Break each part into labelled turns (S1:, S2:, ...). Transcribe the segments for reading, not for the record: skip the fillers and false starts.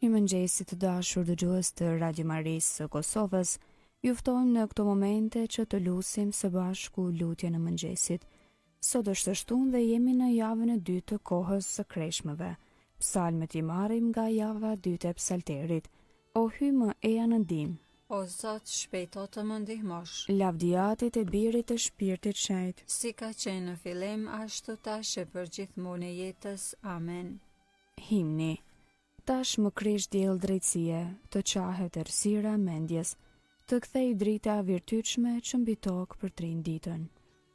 S1: Një mëngjesi të dashur dëgjues të Radio Marisë së Kosovës, ju ftojmë në këto momente që të lutim së bashku lutje në mëngjesit. Sot është shtunë dhe jemi në javën e dytë të kohës së kreshmeve. Psalmet i marrim nga java e dytë e psalterit. O hyj më eja në ndihmë.
S2: O Zot, shpejto të më ndihmosh.
S1: Lavdiatit e birit të shpirtit shenjt.
S2: Si ka qenë në fillim, ashtu tash e për gjithmonë e jetës. Amen.
S1: Himni. Tash më krish diell drejtësie, të qahet errësira e mendjes, të kthej drita virtytshme që mbi tokë për trin ditën.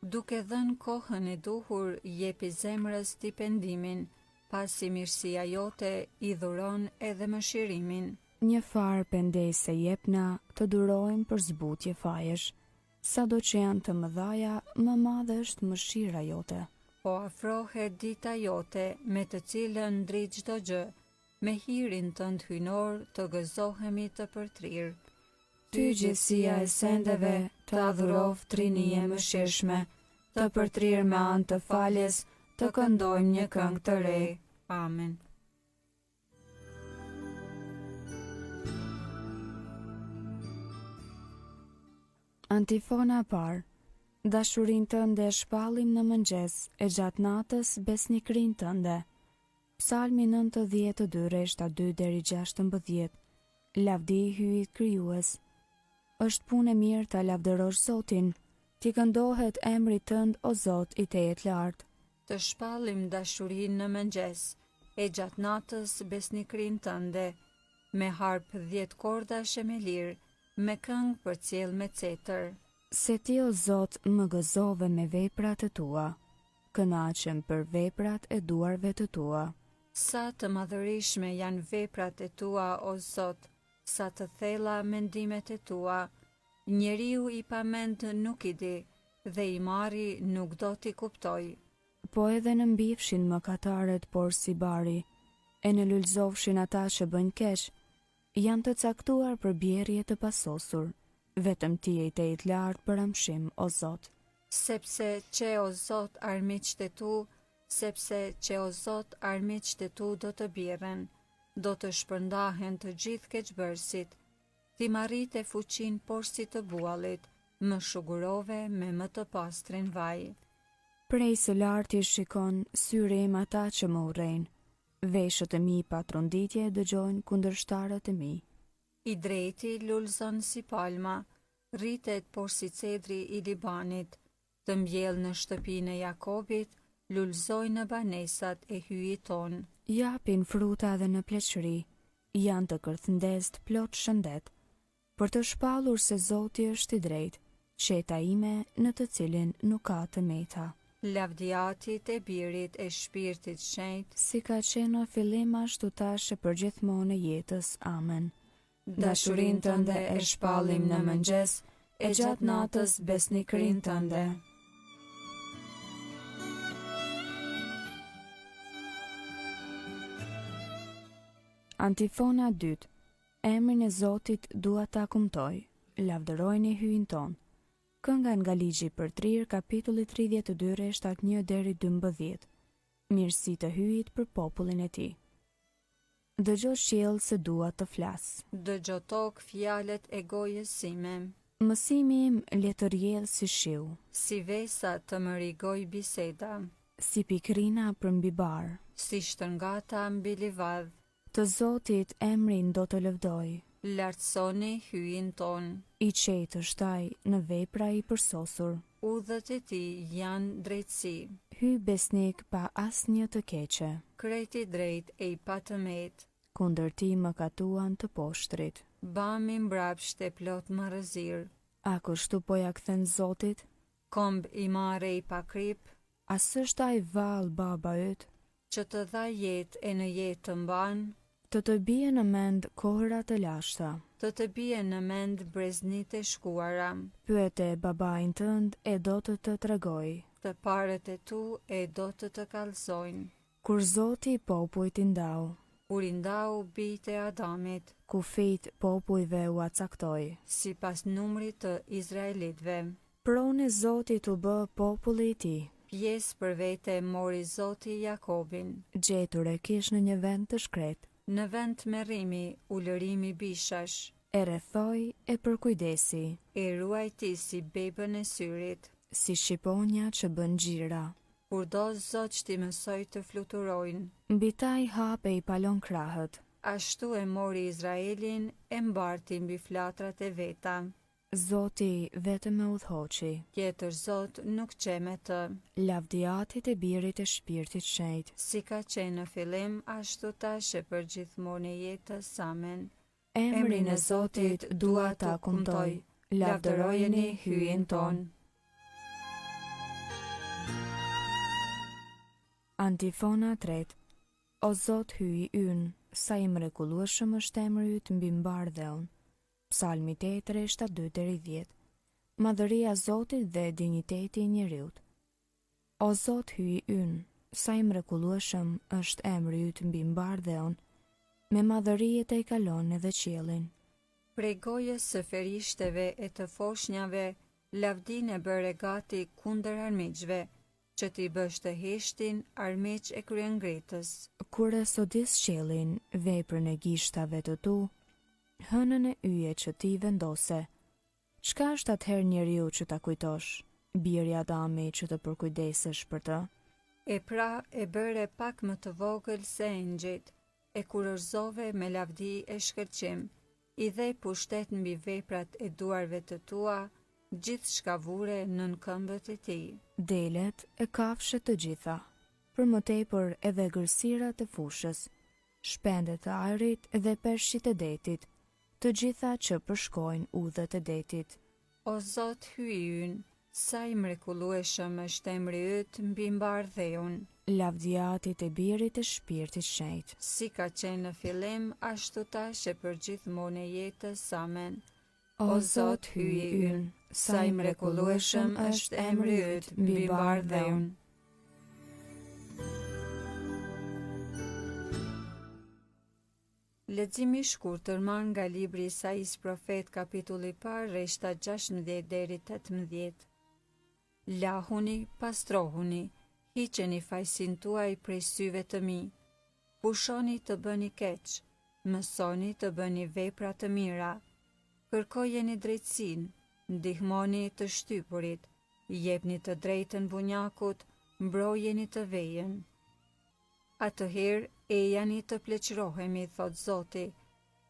S2: Duke dhënë kohën e duhur, jepi zemrës ti pendimin, pasi mirësia jote i dhuron edhe mëshirimin.
S1: Një farë pendese jepna, të durojmë për zbutje fajesh. Sado që janë të mëdhaja, më madhe është mëshira jote.
S2: Po afrohet dita jote, me të cilën ndrit çdo gjë. Me hirin tënd hynor të gëzohemi të përtrir.
S1: Ty gjithësia e sendeve, të adhurov trinie mëshirshme, të përtrir me anë të faljes, të këndojmë një këngë të re.
S2: Amen.
S1: Antifona par. Dashurin tënde shpallim në mëngjes, e gjatë natës besnikrin tënde. Psalmi 92 reshta 2 deri 16. Lavdi hyjit krijues. Është punë e mirë ta lavdërosh Zotin, ti këndohet emri tënd o Zot i tejet lartë.
S2: Të shpallim dashurinë në mëngjes, e gjatë natës besnikrin tënde, me harp 10 kordash e me lirë, me këngë përcjell me cetër.
S1: Se ti o Zot më gëzove me veprat e tua, kënaqem për veprat e duarve të tua.
S2: Sa të madhërishme janë veprat e tua, o Zot, sa të thella mendimet e tua. Njeriu i pamend nuk i di, dhe i mari nuk do t'i kuptoj.
S1: Po edhe në mbifshin mëkataret por si bari, e në lulzofshin ata që bëjnë keq, janë të caktuar për bjerje të pasosur, vetëm ti e tejet lartë për amshim, o Zot.
S2: Sepse që o Zot armiqtë e tu, sepse që o Zot armiqtë e tu do të bjerren, do të shpërndahen të gjithë keqbërësit. Ti marrite fuqin poshtë të buallit, më shugurove me më të pastrin vaj.
S1: Prej së larti shikon syre im ata që më urrejnë, veshët e mi pa tronditje dëgjojnë kundërshtarët e mi.
S2: I drejti lulzon si palma, rritet poshtë si cedri i Libanit, të mbjell në shtëpinë e Jakobit, lulzoj në banesat e hyjit ton.
S1: Japin fruta dhe në pleqëri, janë të kërthëndest plot shëndet, për të shpallur se Zoti është i drejtë, qeta ime në të cilin nuk ka të meta.
S2: Lavdiatit e birit e shpirtit shenjt,
S1: si ka qenë në fillim ashtu tash e përgjithmonë e jetës. Amen. Dashurin tënde e shpallim në mëngjes, e gjatë natës besnikrin tënde. Antifona 2. Emrin e Zotit dua ta kumtoj, lavdërojni hyjin ton. Kënga nga ligji për trirë, kapitulli 32 reshtat 1 deri 12. Mirësi të hyjit për popullin e tij. Dëgjo qiell se dua të flas.
S2: Dëgjo tokë fjalët e gojës sime.
S1: Mësimi im le të rjedh si shiu,
S2: Si vesa të më rigoj biseda,
S1: si pikrina për mbi bar.
S2: si shtërngata mbi livadh.
S1: Të Zotit emrin do të lëvdoj,
S2: Lartësoni hyjin ton.
S1: i qetë është ai në vepra i përsosur.
S2: Udhët e tij janë drejtësi.
S1: Hyj besnik pa asnjë të keqe,
S2: Krejti drejt e i patëmet.
S1: kundër ti më katuan të poshtrit.
S2: Bami mbrapsht e plot marrëzir.
S1: A kështu po ja kthen Zotit?
S2: Komb i mare i pakrip,
S1: A s'është ai vallë baba yt?
S2: që të dha jetë e në jetë të mban,
S1: Të bie në mend kohëra të lashta.
S2: të bie në mend breznit e shkuara,
S1: Pyete babain tënd e do të tregoj.
S2: të parët e tu e do të kallëzojnë.
S1: Kur Zoti popujt i ndau,
S2: Kur i ndau bijtë e Adamit,
S1: kufijt popujve u acaktoi.
S2: sipas numrit të Izraelitëve.
S1: Prone Zotit u bë populli i tij.
S2: Pjesë për vete mori Zoti Jakobin.
S1: Gjetur e kish në një vend të shkret.
S2: në vend merrimi, ulërimi bishash,
S1: e rrethoj e përkujdesi,
S2: e ruajti si bebën e syrit.
S1: si shqiponja që bën gjira.
S2: Kur do Zot që ti mësoj të fluturojnë,
S1: Mbi ta i hap e i palon krahët.
S2: ashtu e mori Izraelin e mbarti mbi flatrat e veta.
S1: Zoti vetëm e udhhoqi.
S2: Tjetër Zot nuk qe me të,
S1: Lavdiatit e birit e shpirtit shenjt.
S2: si ka qenë në fillim, ashtu tash e për gjithmonë e jetës. Amen.
S1: Emrin e Zotit dua ta kumtoj. Lavdërojeni hyjin ton. Antifona 3. O Zot hyji ynë, sa i mrekullueshëm është emri yt mbi mbardheun. Psalmi 8, 7-2-10. Madhëria e Zotit dhe dinjiteti i njeriut. O Zot hyji ynë, sa i mrekullueshëm është emri yt mbi mbardheun, me madhërijet e i kalon edhe qiellin.
S2: Prej gojës së ferishteve e të foshnjave, lavdin e bëre gati kundër armiqve, që ti bësh të heshtin armiq e kryengritës.
S1: Kur e sodis qiellin, veprën e gishtave të tu, hënën e yje që ti vendose. Çka është atëherë njeriu që ta kujtosh, biri Adami që të përkujdesesh për të?
S2: E pra e bëre pak më të vogël se engjëjt, e kurorëzove me lavdi e shkëlqim, i dhe pushtet mbi veprat e duarve të tua, gjithë shkavure nën këmbët e tij.
S1: Delet e kafshët të gjitha, për më tepër edhe gërsirat e fushës, shpendet e ajrit dhe peshqit e detit, të gjitha që përshkojnë udhët e detit.
S2: O Zot hyj ynë, sa i mrekullueshëm është emri yt mbi mbardheun.
S1: Lavdiatit e birit e shpirtit shenjt.
S2: Si ka qenë në fillim, ashtu tash e për gjithmonë e jetës. Amen.
S1: O Zot hyji ynë, sa i mrekullueshëm është emri yt mbi mbardheun.
S2: Leximi i shkurtër marrë nga libri i Isaias profet, kapitulli i parë, rreshta 16 deri 18. Lahuni, pastrohuni, hiqeni fajsin tuaj prej syve të mi. Pushoni të bëni keq, mësoni të bëni vepra të mira. Kërkojeni drejtësinë, ndihmoni të shtypurit, jepni të drejtën bunjakut, mbrojeni të vejën. Atëherë ejani të pleqërohemi, thot Zoti,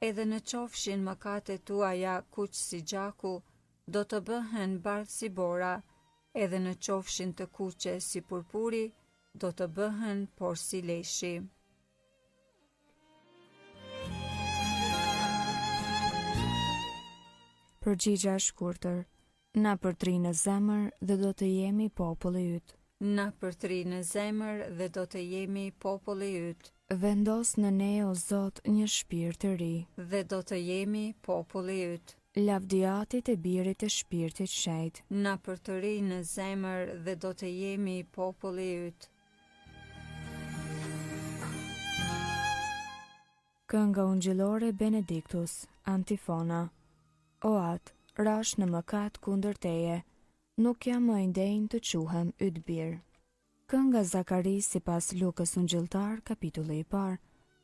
S2: edhe në qofshin mëkatet tuaja kuq si gjaku, do të bëhen bardhë si bora, edhe në qofshin të kuqe si purpuri, do të bëhen por si leshi.
S1: Përgjigja e shkurtër. Na përtri në zemër dhe do të jemi populli yt.
S2: Na përtri në zemër dhe do të jemi populli yt,
S1: Vendos në ne, o Zot, një shpirt të ri.
S2: dhe do të jemi populli yt.
S1: Lavdiatit e birit e shpirtit shenjt.
S2: Na përtëri në zemër dhe do të jemi populli yt.
S1: Kënga ungjillore Benediktus, antifona. O atë, rash në mëkat kundër teje, nuk jam më i ndenjë të quhem yt bir. Kënga Zakaris sipas Lukës ungjilltar, kapitulli i parë,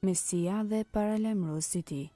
S1: Mesia dhe paralajmëruesi i tij.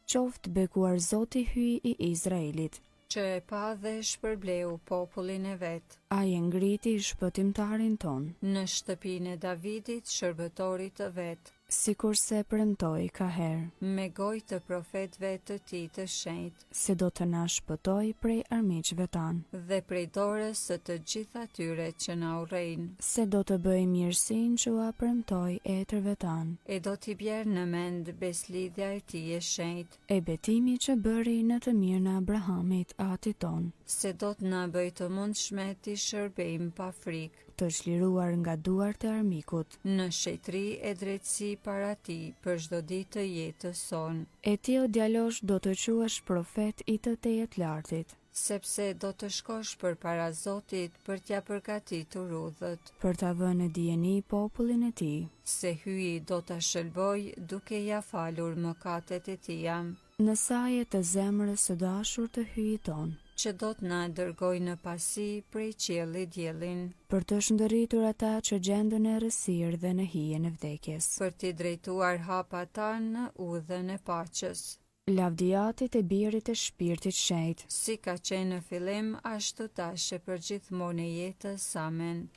S1: Qoftë bekuar Zoti hyj i Izraelit.
S2: Që e pa dhe shpërbleu popullin e vet.
S1: Ai e ngriti shpëtimtarin ton,
S2: Në shtëpinë e Davidit, shërbëtorit të vet,
S1: sikurse premtoi ka herë,
S2: me gojë të profetëve të tij të shenjtë,
S1: se do të na shpëtoj prej armiqve tan,
S2: dhe prej dorës së të gjithë atyre që na urrejnë,
S1: se do të bëj mirësinë që ua premtoi etërve tan,
S2: e do t'i bjerë në mend beslidhja e tij e shenjtë,
S1: e betimi që bëri në të mirën e Abrahamit atit ton,
S2: se do të na bëj të mundshme t'i shërbejmë pa frikë,
S1: të çliruar nga duart e armikut,
S2: në shetri e drejtësi para tij për çdo ditë të jetës sonë,
S1: e ti o djalosh do të quhesh profet i të Tejet Lartit,
S2: sepse do të shkosh përpara Zotit për t'ja përgatitur rrugët,
S1: për ta vënë në dijeni popullin e tij,
S2: se hyi do ta shëlboj duke ja falur mëkatet e tija,
S1: në saje të zemrës së dashur të hyjit ton,
S2: që do të na dërgojë në pasi prej qiellit diellin,
S1: për të shndërritur ata që gjenden në errësirë dhe në hijen e vdekjes.
S2: për t'i drejtuar hapat tanë në udhën e paqes.
S1: Lavdiatit e birit e shpirtit shenjtë,
S2: Si ka qenë në fillim, ashtu tash e për gjithmonë e jetës. Amen.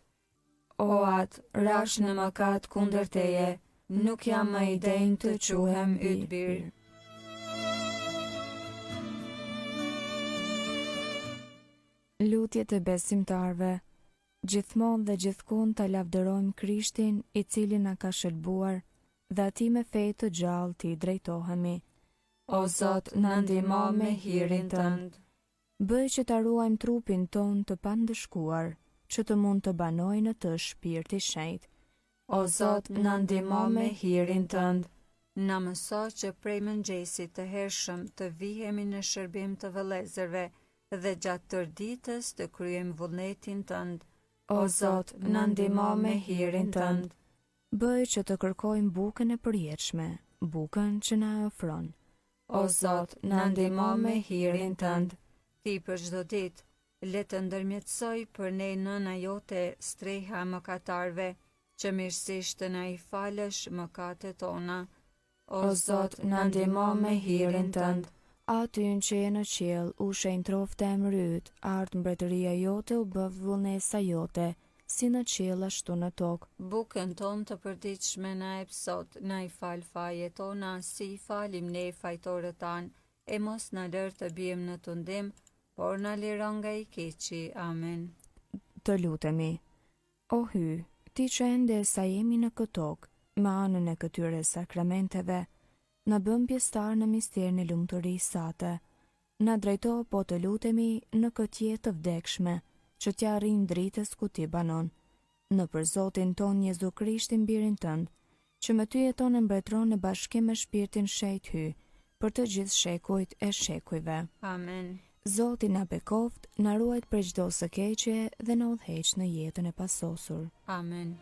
S1: o atë, rash në mëkat kundër teje, nuk jam më i denjë të quhem yt bir. Lutjet e besimtarve. Gjithmonë dhe gjithkund ta lavdërojmë Krishtin, i cili na ka shëlbuar, dhe atij me fe të gjallë t'i drejtohemi.
S2: O Zot, na ndihmo me hirin tënd.
S1: Bëj që ta ruajmë trupin ton të pandëshkuar, që të mund të banoj në të shpirti shenjtë.
S2: O Zot, na ndihmo me hirin tënd. Na mëso që prej mëngjesit të hershëm të vihemi në shërbim të vëllezërve dhe gjatë tërë ditës të kryejmë vullnetin tënd. O Zot, na ndihmo me hirin tënd.
S1: Bëj që të kërkojmë bukën e përjetshme, bukën që na ofron.
S2: O Zot, na ndihmo me hirin tënd. Ti për çdo ditë le të ndërmjetësoj për ne nëna jote streha mëkatarve, që mirësisht të na i falësh mëkatet tona. O Zot, na ndihmo me hirin tënd.
S1: Atyn që je në qiell, u shenjë troftë e mryt, ardh mbretëria jote, u bëv vullnesa jote, si në qiell ashtu në tokë.
S2: Bukën ton të përditshme na e sot, na i fal fajet tona, si i falim ne fajtorët tanë, e mos na lër të bijem në tundim, por na liron nga i keqi. Amen.
S1: Të lutemi. O hy, ti që ende sa jemi në këtë tokë, me anën e këtyre sakramenteve, na bëm pjesëtar në misterin e lumturisë sate. Na drejto, po të lutemi, në këtë jetë të vdekshme, që t'ja arrijmë dritës ku ti banon. Në për Zotin ton Jezu Krishtin birin tënd, që me ty jeton e mbretëron në bashkim me shpirtin shenjtë hy, për të gjithë shekujt e shekujve.
S2: Amen.
S1: Zoti na bekoft, na ruajt prej çdo së keqe dhe na udhëheq në jetën e pasosur.
S2: Amen.